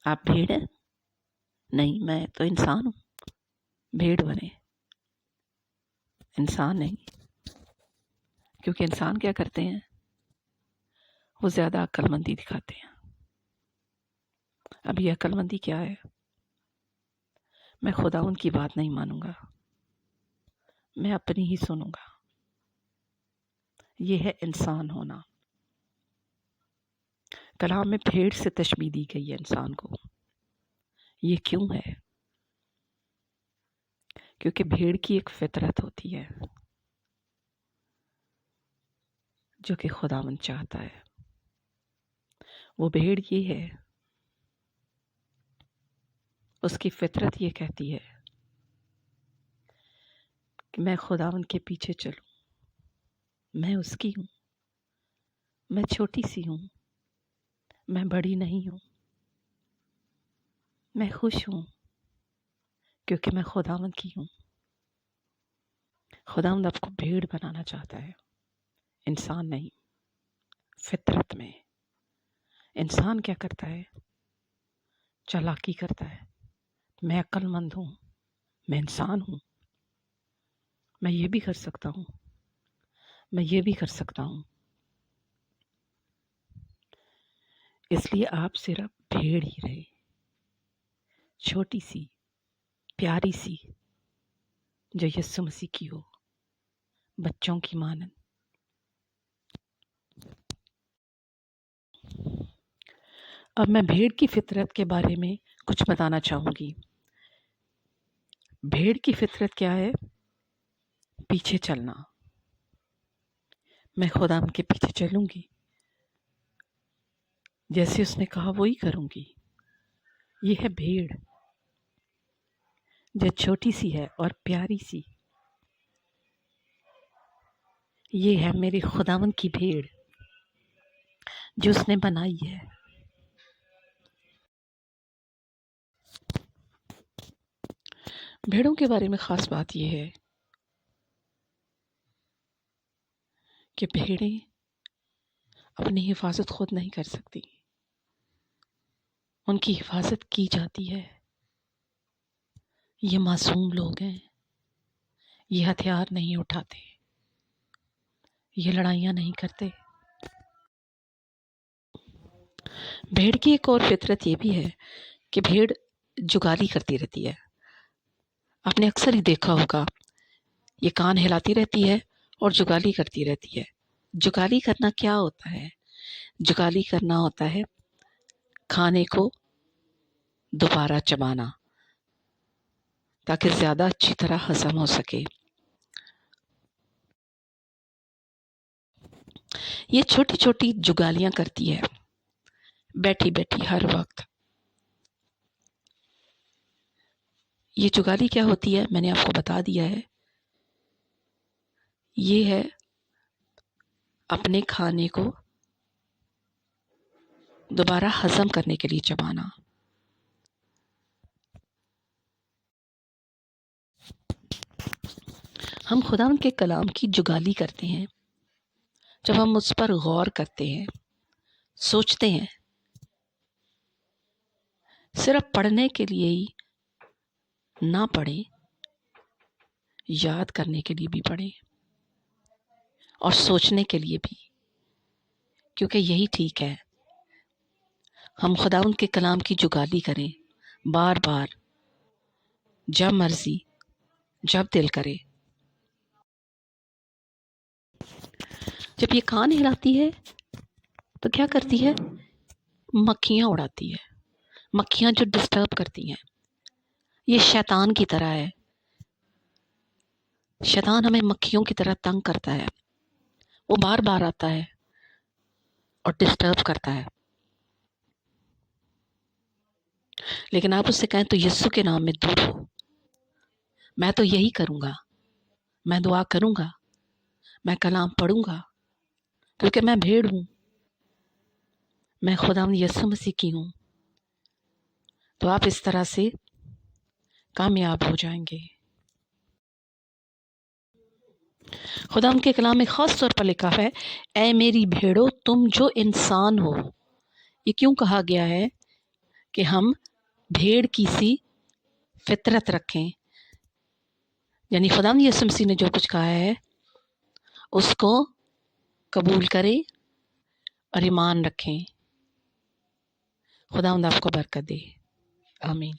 آپ بھیڑ ہیں؟ نہیں، میں تو انسان ہوں. بھیڑ بنے، انسان نہیں. کیونکہ انسان کیا کرتے ہیں؟ وہ زیادہ عقل مندی دکھاتے ہیں. اب یہ عقل مندی کیا ہے؟ میں خدا ان کی بات نہیں مانوں گا، میں اپنی ہی سنوں گا. یہ ہے انسان ہونا. کلام میں بھیڑ سے تشبیہ دی گئی ہے انسان کو. یہ کیوں ہے؟ کیونکہ بھیڑ کی ایک فطرت ہوتی ہے جو کہ خداوند چاہتا ہے. وہ بھیڑ یہ ہے، اس کی فطرت یہ کہتی ہے کہ میں خداوند کے پیچھے چلوں. میں اس کی ہوں، میں چھوٹی سی ہوں، میں بڑی نہیں ہوں. میں خوش ہوں کیونکہ میں خداوند کی ہوں. خداوند آپ کو بھیڑ بنانا چاہتا ہے، انسان نہیں. فطرت میں انسان کیا کرتا ہے؟ چالاکی کرتا ہے. میں عقل مند ہوں، میں انسان ہوں، میں یہ بھی کر سکتا ہوں، میں یہ بھی کر سکتا ہوں. اس لیے آپ صرف بھیڑ ہی رہے، چھوٹی سی، پیاری سی، جو یسوع مسیح کی ہو، بچوں کی مانند. اب میں بھیڑ کی فطرت کے بارے میں کچھ بتانا چاہوں گی. بھیڑ کی فطرت کیا ہے؟ پیچھے چلنا. میں خدا ان کے پیچھے چلوں گی، جیسے اس نے کہا وہی کروں گی. یہ ہے بھیڑ جو چھوٹی سی ہے اور پیاری سی. یہ ہے میرے خداوند کی بھیڑ جو اس نے بنائی ہے. بھیڑوں کے بارے میں خاص بات یہ ہے کہ بھیڑیں اپنی حفاظت خود نہیں کر سکتی، ان کی حفاظت کی جاتی ہے. یہ معصوم لوگ ہیں، یہ ہتھیار نہیں اٹھاتے، یہ لڑائیاں نہیں کرتے. بھیڑ کی ایک اور فطرت یہ بھی ہے کہ بھیڑ جگالی کرتی رہتی ہے. آپ نے اکثر ہی دیکھا ہوگا، یہ کان ہلاتی رہتی ہے اور جگالی کرتی رہتی ہے. جگالی کرنا کیا ہوتا ہے؟ جگالی کرنا ہوتا ہے کھانے کو دوبارہ چبانا تاکہ زیادہ اچھی طرح ہضم ہو سکے. یہ چھوٹی چھوٹی جگالیاں کرتی ہے بیٹھی بیٹھی ہر وقت. یہ جگالی کیا ہوتی ہے؟ میں نے آپ کو بتا دیا ہے. یہ ہے اپنے کھانے کو دوبارہ ہضم کرنے کے لیے چبانا. ہم خدا کے کلام کی جگالی کرتے ہیں جب ہم اس پر غور کرتے ہیں، سوچتے ہیں. صرف پڑھنے کے لیے ہی نہ پڑھیں، یاد کرنے کے لیے بھی پڑھیں اور سوچنے کے لیے بھی، کیونکہ یہی ٹھیک ہے. ہم خدا ان کے کلام کی جگالی کریں بار بار، جب مرضی، جب دل کرے. جب یہ کان ہلاتی ہے تو کیا کرتی ہے؟ مکھیاں اڑاتی ہے. مکھیاں جو ڈسٹرب کرتی ہیں. یہ شیطان کی طرح ہے. شیطان ہمیں مکھیوں کی طرح تنگ کرتا ہے. وہ بار بار آتا ہے اور ڈسٹرب کرتا ہے. لیکن آپ اس سے کہیں تو یسوع کے نام میں دور ہو. میں تو یہی کروں گا، میں دعا کروں گا، میں کلام پڑھوں گا، کیونکہ میں بھیڑ ہوں، میں خدا یسوع مسیح کی ہوں. تو آپ اس طرح سے کامیاب ہو جائیں گے. خدا ان کے کلام میں خاص طور پر لکھا ہے، اے میری بھیڑو تم جو انسان ہو. یہ کیوں کہا گیا ہے کہ ہم بھیڑ کی سی فطرت رکھیں، یعنی خدا یسوع مسیح نے جو کچھ کہا ہے اس کو قبول کریں اور ایمان رکھیں۔ خدا آپ کو برکت دے، آمین۔